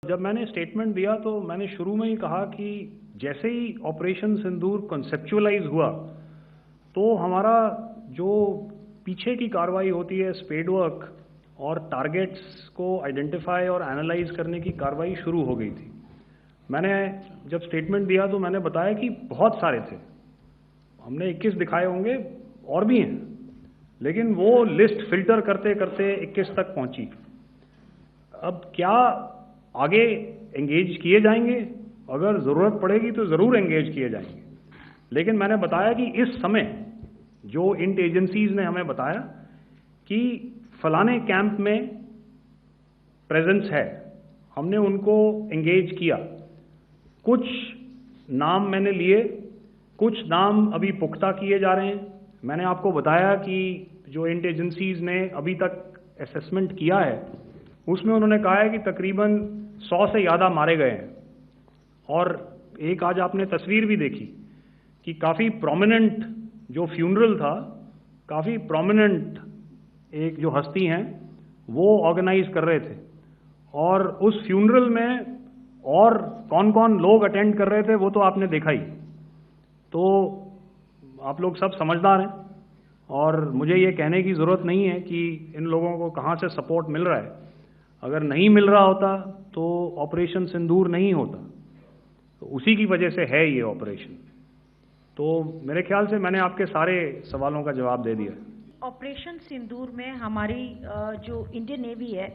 जब मैंने स्टेटमेंट दिया तो मैंने शुरू में ही कहा कि जैसे ही ऑपरेशन सिंदूर कॉन्सेप्चुअलाइज हुआ तो हमारा जो पीछे की कार्रवाई होती है स्पेड वर्क और टारगेट्स को आइडेंटिफाई और एनालाइज करने की कार्रवाई शुरू हो गई थी। मैंने जब स्टेटमेंट दिया तो मैंने बताया कि बहुत सारे थे, हमने 21 दिखाए होंगे और भी हैं, लेकिन वो लिस्ट फिल्टर करते करते 21 तक पहुंची। अब क्या आगे एंगेज किए जाएंगे, अगर ज़रूरत पड़ेगी तो ज़रूर एंगेज किए जाएंगे, लेकिन मैंने बताया कि इस समय जो इंट एजेंसीज ने हमें बताया कि फलाने कैंप में प्रेजेंस है, हमने उनको एंगेज किया। कुछ नाम मैंने लिए, कुछ नाम अभी पुख्ता किए जा रहे हैं। मैंने आपको बताया कि जो इंट एजेंसीज ने अभी तक असेसमेंट किया है उसमें उन्होंने कहा है कि तकरीबन 100 से ज़्यादा मारे गए हैं। और एक आज आपने तस्वीर भी देखी कि काफ़ी प्रोमिनेंट जो फ्यूनरल था, काफ़ी प्रोमिनेंट एक जो हस्ती हैं वो ऑर्गेनाइज कर रहे थे, और उस फ्यूनरल में और कौन कौन लोग अटेंड कर रहे थे वो तो आपने देखा ही। तो आप लोग सब समझदार हैं और मुझे ये कहने की ज़रूरत नहीं है कि इन लोगों को कहाँ से सपोर्ट मिल रहा है। अगर नहीं मिल रहा होता तो ऑपरेशन सिंदूर नहीं होता, तो उसी की वजह से है ये ऑपरेशन। तो मेरे ख्याल से मैंने आपके सारे सवालों का जवाब दे दिया। ऑपरेशन सिंदूर में हमारी जो इंडियन नेवी है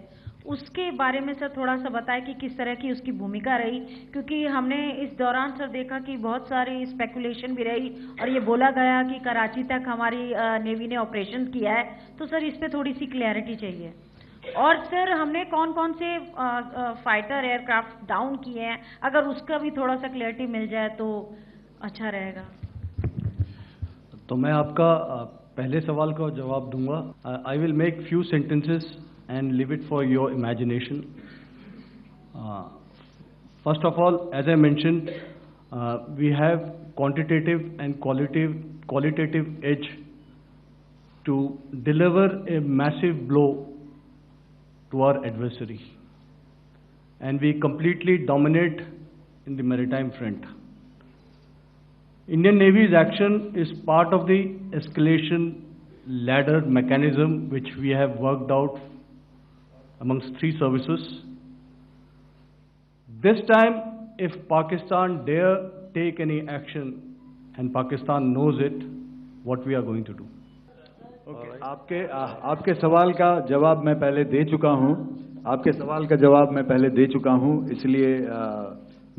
उसके बारे में सर थोड़ा सा बताएं कि किस तरह की उसकी भूमिका रही, क्योंकि हमने इस दौरान सर देखा कि बहुत सारी स्पेकुलेशन भी रही और ये बोला गया कि कराची तक हमारी नेवी ने ऑपरेशन किया है। तो सर इस पे थोड़ी सी क्लैरिटी चाहिए। और सर हमने कौन कौन से फाइटर एयरक्राफ्ट डाउन किए हैं, अगर उसका भी थोड़ा सा क्लैरिटी मिल जाए तो अच्छा रहेगा। तो मैं आपका पहले सवाल का जवाब दूंगा। I will make few sentences and leave it for your imagination. First of all, as I mentioned, we have quantitative and qualitative edge to deliver a massive blow to our adversary, and we completely dominate in the maritime front. Indian Navy's action is part of the escalation ladder mechanism which we have worked out amongst 3 services. This time, if Pakistan dare take any action, and Pakistan knows it, what we are going to do. Okay. आपके सवाल का जवाब मैं पहले दे चुका हूं, इसलिए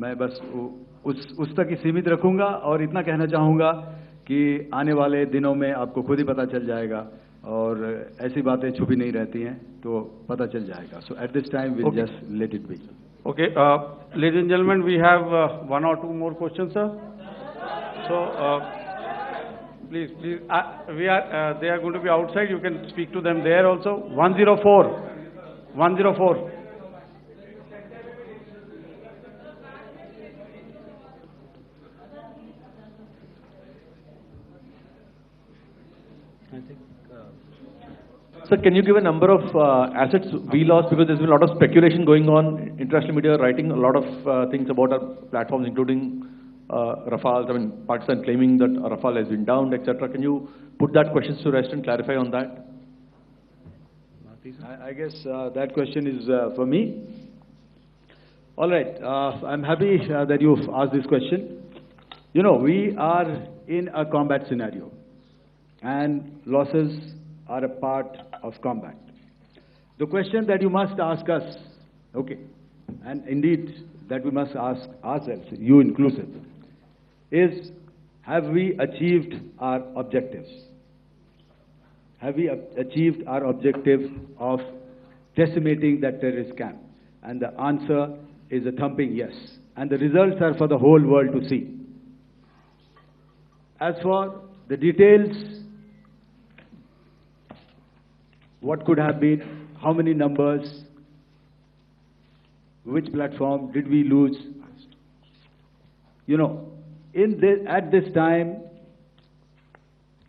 मैं बस उस तक ही सीमित रखूंगा और इतना कहना चाहूंगा कि आने वाले दिनों में आपको खुद ही पता चल जाएगा, और ऐसी बातें छुपी नहीं रहती हैं, तो पता चल जाएगा. So at this time we'll just let it be. Okay, ladies and gentlemen, we have 1 or 2 more questions, sir. So please, they are going to be outside. You can speak to them there also. 104. Sir, can you give a number of assets we lost, because there's been a lot of speculation going on, international media writing a lot of things about our platforms, including Rafale. I mean, Pakistan claiming that Rafale has been downed, etc. Can you put that question to rest and clarify on that? I guess that question is for me. All right, I'm happy that you've asked this question. You know, we are in a combat scenario, and losses are a part of combat. The question that you must ask us, okay, and indeed that we must ask ourselves, you inclusive, is have we achieved our objectives? Have we achieved our objective of decimating that terrorist camp? And the answer is a thumping yes. And the results are for the whole world to see. As for the details, what could have been, how many numbers, which platform did we lose? You know, at this time,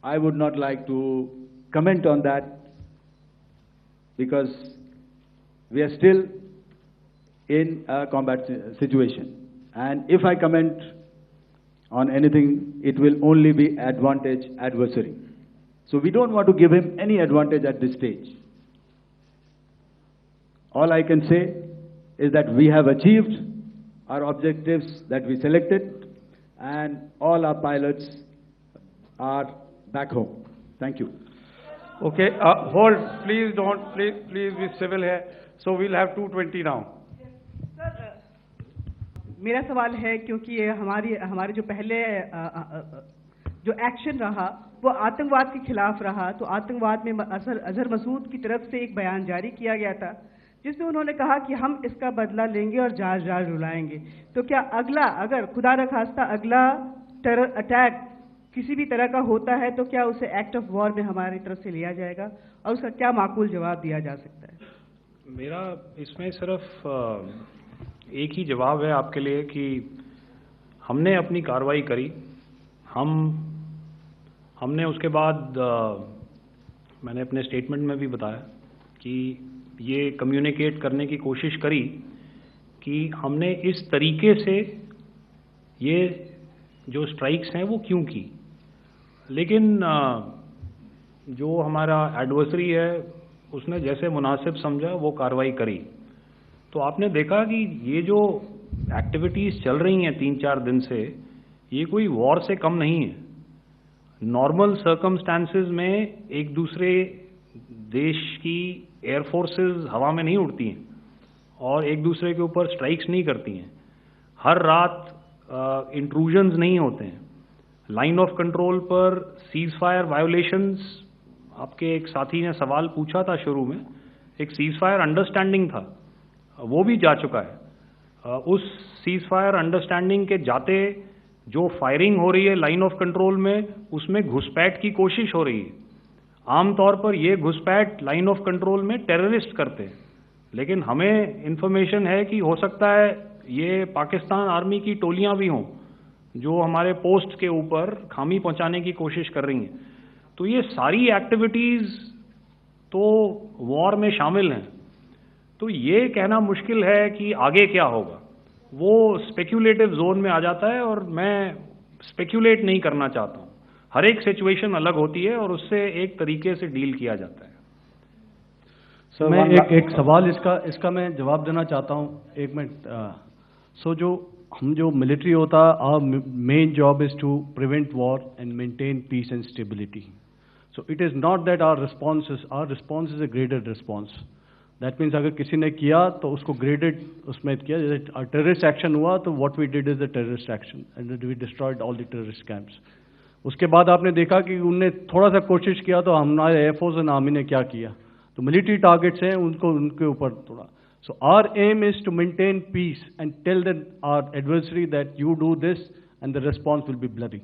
I would not like to comment on that, because we are still in a combat situation. And if I comment on anything, it will only be advantage adversary. So we don't want to give him any advantage at this stage. All I can say is that we have achieved our objectives that we selected, and all our pilots are back home. Thank you. Okay, hold, please don't, please be civil here. So we'll have 220 now. Sir, मेरा सवाल है क्योंकि ये हमारे जो पहले जो action रहा वो आतंकवाद के खिलाफ रहा, तो आतंकवाद में अजहर मसूद की तरफ से एक बयान जारी किया गया था जिसमें उन्होंने कहा कि हम इसका बदला लेंगे और जहाज रुलाएंगे। तो क्या अगला, अगर खुदा न खास्ता अगला टेरर अटैक किसी भी तरह का होता है तो क्या उसे एक्ट ऑफ वॉर में हमारी तरफ से लिया जाएगा और उसका क्या माकूल जवाब दिया जा सकता है? मेरा इसमें सिर्फ एक ही जवाब है आपके लिए कि हमने अपनी कार्रवाई करी। हमने उसके बाद मैंने अपने स्टेटमेंट में भी बताया कि ये कम्युनिकेट करने की कोशिश करी कि हमने इस तरीके से ये जो स्ट्राइक्स हैं वो क्यों की। लेकिन जो हमारा एडवर्सरी है उसने जैसे मुनासिब समझा वो कार्रवाई करी। तो आपने देखा कि ये जो एक्टिविटीज़ चल रही हैं 3-4 दिन से, ये कोई वॉर से कम नहीं है। नॉर्मल सर्कमस्टांसेस में एक दूसरे देश की एयरफोर्सेस हवा में नहीं उड़ती हैं और एक दूसरे के ऊपर स्ट्राइक्स नहीं करती हैं। हर रात इंट्रूजन्स नहीं होते हैं। लाइन ऑफ कंट्रोल पर सीज फायर वायोलेशंस, आपके एक साथी ने सवाल पूछा था शुरू में, एक सीज फायर अंडरस्टैंडिंग था, वो भी जा चुका है। उस सीज फायर अंडरस्टैंडिंग के जाते जो फायरिंग हो रही है लाइन ऑफ कंट्रोल में, उसमें घुसपैठ की कोशिश हो रही है। आमतौर पर ये घुसपैठ लाइन ऑफ कंट्रोल में टेररिस्ट करते हैं, लेकिन हमें इंफॉर्मेशन है कि हो सकता है ये पाकिस्तान आर्मी की टोलियां भी हों जो हमारे पोस्ट के ऊपर खामी पहुंचाने की कोशिश कर रही हैं। तो ये सारी एक्टिविटीज़ तो वॉर में शामिल हैं। तो ये कहना मुश्किल है कि आगे क्या होगा, वो स्पेक्यूलेटिव जोन में आ जाता है और मैं स्पेक्यूलेट नहीं करना चाहता हूँ। हर एक सिचुएशन अलग होती है और उससे एक तरीके से डील किया जाता है। सर मैं एक सवाल इसका मैं जवाब देना चाहता हूँ, एक मिनट। हम जो मिलिट्री होता है, our main job is to prevent war and maintain peace and stability. So it is not that our response is a graded response. That means अगर किसी ने किया तो उसको ग्रेडेड उसमें किया। जैसे टेररिस्ट एक्शन हुआ तो what we did is the terrorist action and we destroyed all the terrorist camps. उसके बाद आपने देखा कि उनने थोड़ा सा कोशिश किया तो हमारे एयरफोर्स एंड आर्मी ने क्या किया, तो मिलिट्री टारगेट्स हैं उनके ऊपर थोड़ा। So our aim is to maintain peace and tell our adversary that you do this and the response will be bloody.